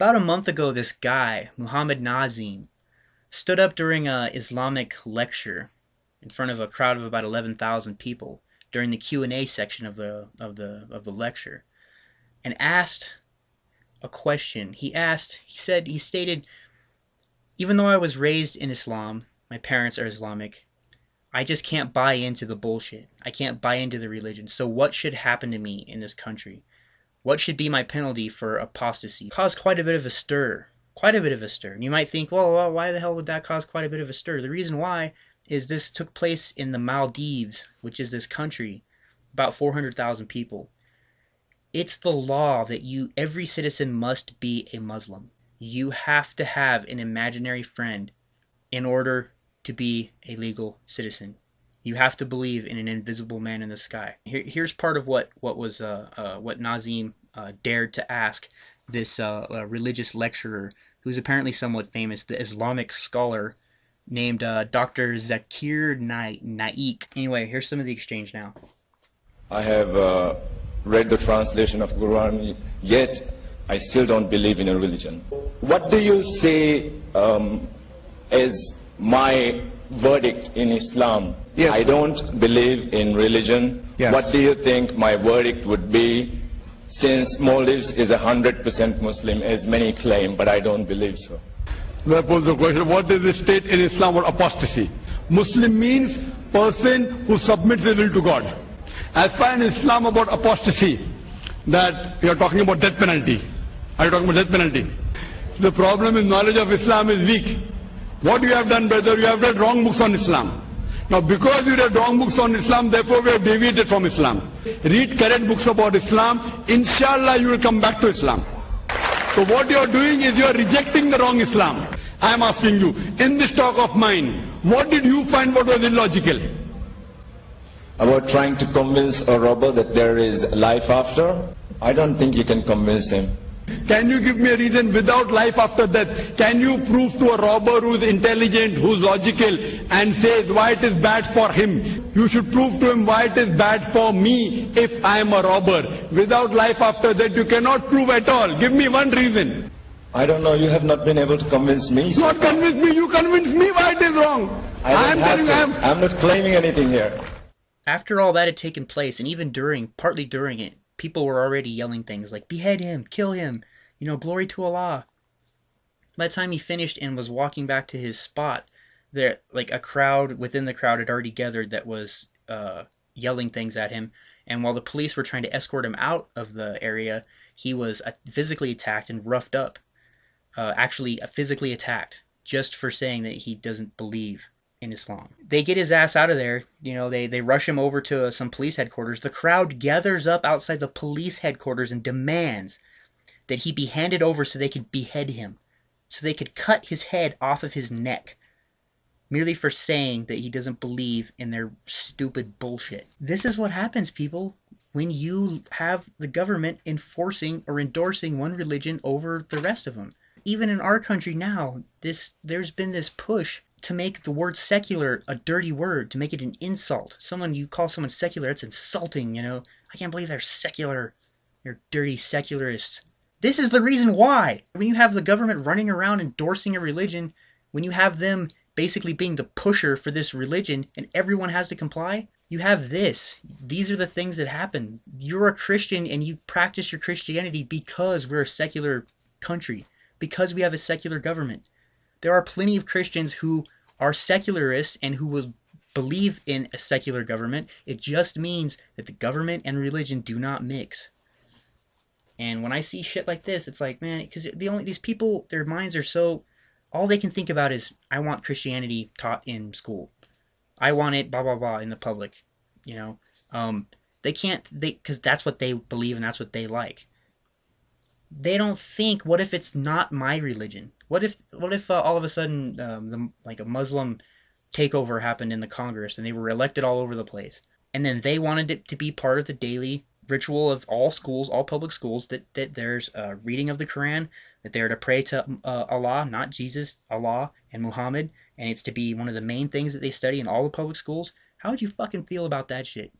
About a month ago, this guy, Muhammad Nazim, stood up during a Islamic lecture in front of a crowd of about 11,000 people during the Q&A section of the lecture, and asked a question. He stated, even though I was raised in Islam, my parents are Islamic, I just can't buy into the bullshit. I can't buy into the religion. So what should happen to me in this country? What should be my penalty for apostasy? It caused quite a bit of a stir. Quite a bit of a stir. And you might think, well, why the hell would that cause quite a bit of a stir? The reason why is this took place in the Maldives, which is this country, about 400,000 people. It's the law that every citizen must be a Muslim. You have to have an imaginary friend in order to be a legal citizen. You have to believe in an invisible man in the sky. Here's part of what Nazim dared to ask this religious lecturer, who's apparently somewhat famous, the Islamic scholar named Dr. Zakir Naik. Anyway, here's some of the exchange now. I have read the translation of Quran, yet I still don't believe in a religion. What do you say is my verdict in Islam? Yes. I don't believe in religion. Yes. What do you think my verdict would be, since Maldives is 100% Muslim, as many claim, but I don't believe so? I pose the question, what is the state in Islam or apostasy? Muslim means person who submits his will to God. As far as Islam about apostasy, that you are talking about death penalty. Are you talking about death penalty? The problem is knowledge of Islam is weak. What you have done, brother, you have read wrong books on Islam. Now, because you read wrong books on Islam, therefore we have deviated from Islam. Read correct books about Islam. Inshallah, you will come back to Islam. So what you are doing is you are rejecting the wrong Islam. I am asking you, in this talk of mine, what did you find what was illogical? About trying to convince a robber that there is life after? I don't think you can convince him. Can you give me a reason without life after death? Can you prove to a robber who's intelligent, who's logical, and says why it is bad for him? You should prove to him why it is bad for me if I am a robber. Without life after that, you cannot prove at all. Give me one reason. I don't know, you have not been able to convince me. Not convince me, you convince me why it is wrong. I'm not claiming anything here. After all that had taken place, and even partly during it, people were already yelling things like, behead him, kill him, glory to Allah. By the time he finished and was walking back to his spot, there, a crowd within the crowd had already gathered that was yelling things at him. And while the police were trying to escort him out of the area, he was physically attacked and roughed up. Actually physically attacked, just for saying that he doesn't believe in Islam. They get his ass out of there. They rush him over to some police headquarters. The crowd gathers up outside the police headquarters and demands that he be handed over so they could behead him, so they could cut his head off of his neck, merely for saying that he doesn't believe in their stupid bullshit. This is what happens, people, when you have the government enforcing or endorsing one religion over the rest of them. Even in our country now, there's been this push to make the word secular a dirty word, to make it an insult. You call someone secular, it's insulting, I can't believe they're secular. You're dirty secularists. This is the reason why. When you have the government running around endorsing a religion, when you have them basically being the pusher for this religion and everyone has to comply, you have this. These are the things that happen. You're a Christian and you practice your Christianity because we're a secular country, because we have a secular government. There are plenty of Christians who are secularists and who will believe in a secular government. It just means that the government and religion do not mix. And when I see shit like this, it's like, man, because these people, their minds are so, all they can think about is, I want Christianity taught in school. I want it, blah, blah, blah, in the public, They can't, because that's what they believe and that's what they like. They don't think, what if it's not my religion? What if all of a sudden a Muslim takeover happened in the Congress and they were elected all over the place, and then they wanted it to be part of the daily ritual of all schools, all public schools, that there's a reading of the Quran, that they're to pray to Allah, not Jesus, Allah and Muhammad, and it's to be one of the main things that they study in all the public schools. How would you fucking feel about that shit?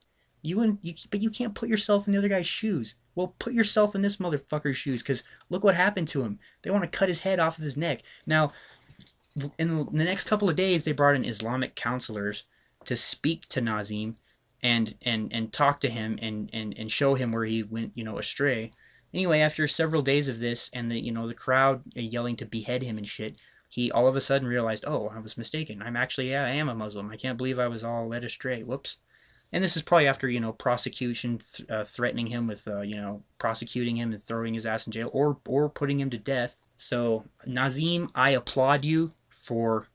But you can't put yourself in the other guy's shoes. Well, put yourself in this motherfucker's shoes, because look what happened to him. They want to cut his head off of his neck. Now, in the next couple of days, they brought in Islamic counselors to speak to Nazim and talk to him and show him where he went, astray. Anyway, after several days of this and the crowd yelling to behead him and shit, he all of a sudden realized, oh, I was mistaken. I am a Muslim. I can't believe I was all led astray. Whoops. And this is probably after, prosecution threatening him with, prosecuting him and throwing his ass in jail or putting him to death. So, Nazim, I applaud you for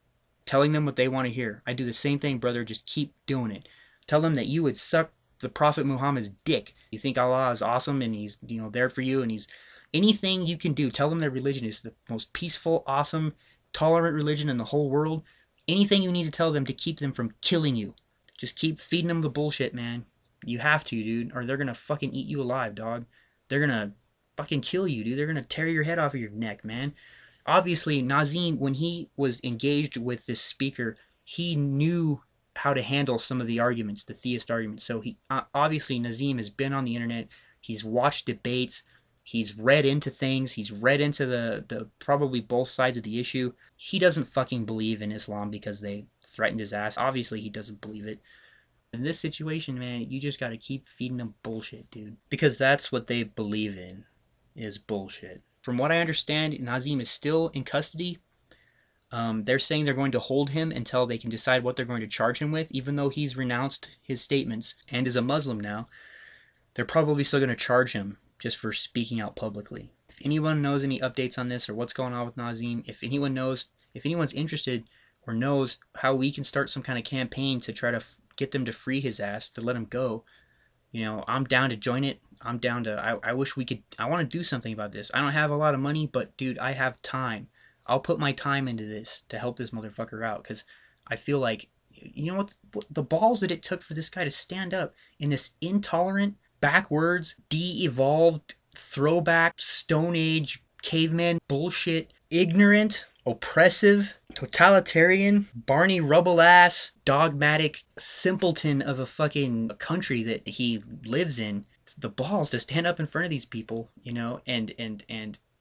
telling them what they want to hear. I do the same thing, brother. Just keep doing it. Tell them that you would suck the Prophet Muhammad's dick. You think Allah is awesome and he's, there for you and he's anything you can do. Tell them their religion is the most peaceful, awesome, tolerant religion in the whole world. Anything you need to tell them to keep them from killing you. Just keep feeding them the bullshit, man. You have to, dude, or they're gonna fucking eat you alive, dog. They're gonna fucking kill you, dude. They're gonna tear your head off of your neck, man. Obviously, Nazim, when he was engaged with this speaker, he knew how to handle some of the arguments, the theist arguments. So he obviously Nazim has been on the internet. He's watched debates. He's read into things. He's read into the probably both sides of the issue. He doesn't fucking believe in Islam because they threatened his ass. Obviously, he doesn't believe it. In this situation, man, you just got to keep feeding them bullshit, dude. Because that's what they believe in, is bullshit. From what I understand, Nazim is still in custody. They're saying they're going to hold him until they can decide what they're going to charge him with, even though he's renounced his statements and is a Muslim now. They're probably still going to charge him just for speaking out publicly. If anyone knows any updates on this or what's going on with Nazim, if anyone's interested or knows how we can start some kind of campaign to try to get them to free his ass, to let him go, I'm down to join it. I'm down to, I wish we could, I want to do something about this. I don't have a lot of money, but dude, I have time. I'll put my time into this to help this motherfucker out, because I feel like, what the balls that it took for this guy to stand up in this intolerant, backwards, de-evolved, throwback, Stone Age, caveman bullshit, ignorant, oppressive, totalitarian, Barney Rubble-ass, dogmatic simpleton of a fucking country that he lives in. The balls to stand up in front of these people,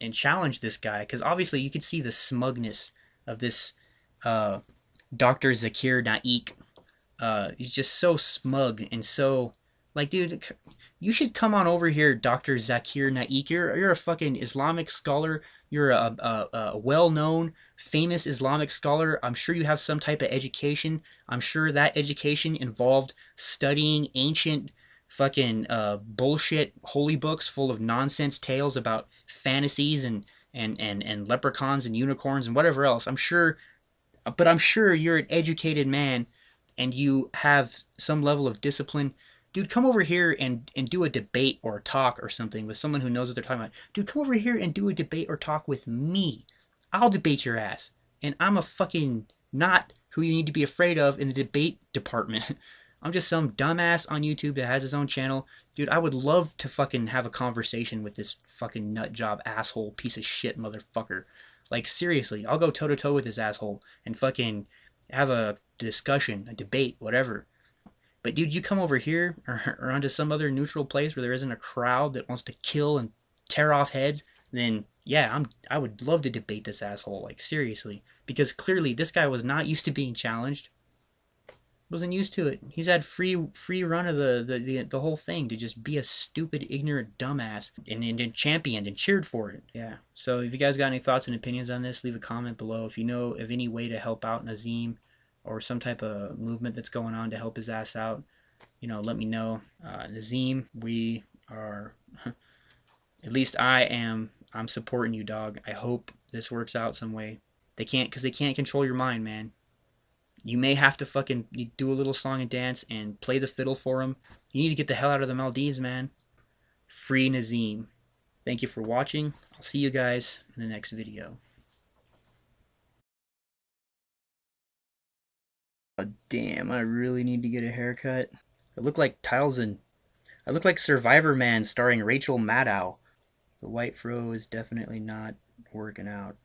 and challenge this guy, because obviously you could see the smugness of this Dr. Zakir Naik. He's just so smug and so, like, dude, you should come on over here, Dr. Zakir Naik. You're a fucking Islamic scholar. You're a well-known, famous Islamic scholar. I'm sure you have some type of education. I'm sure that education involved studying ancient fucking bullshit holy books full of nonsense tales about fantasies and leprechauns and unicorns and whatever else. I'm sure you're an educated man and you have some level of discipline. Dude, come over here and do a debate or a talk or something with someone who knows what they're talking about. Dude, come over here and do a debate or talk with me. I'll debate your ass. And I'm a fucking not who you need to be afraid of in the debate department. I'm just some dumbass on YouTube that has his own channel. Dude, I would love to fucking have a conversation with this fucking nutjob asshole piece of shit motherfucker. Like, seriously, I'll go toe-to-toe with this asshole and fucking have a discussion, a debate, whatever. But dude, you come over here or onto some other neutral place where there isn't a crowd that wants to kill and tear off heads, then yeah, I would love to debate this asshole, like, seriously. Because clearly this guy was not used to being challenged. Wasn't used to it. He's had free run of the whole thing to just be a stupid, ignorant dumbass and championed and cheered for it. Yeah. So if you guys got any thoughts and opinions on this, leave a comment below. If you know of any way to help out Nazim or some type of movement that's going on to help his ass out, let me know. Nazim, we are, at least I'm supporting you, dog. I hope this works out some way. Because they can't control your mind, man. You may have to fucking do a little song and dance and play the fiddle for him. You need to get the hell out of the Maldives, man. Free Nazim. Thank you for watching. I'll see you guys in the next video. Oh, damn, I really need to get a haircut. I look like Tilesen. I look like Survivor Man starring Rachel Maddow. The white fro is definitely not working out.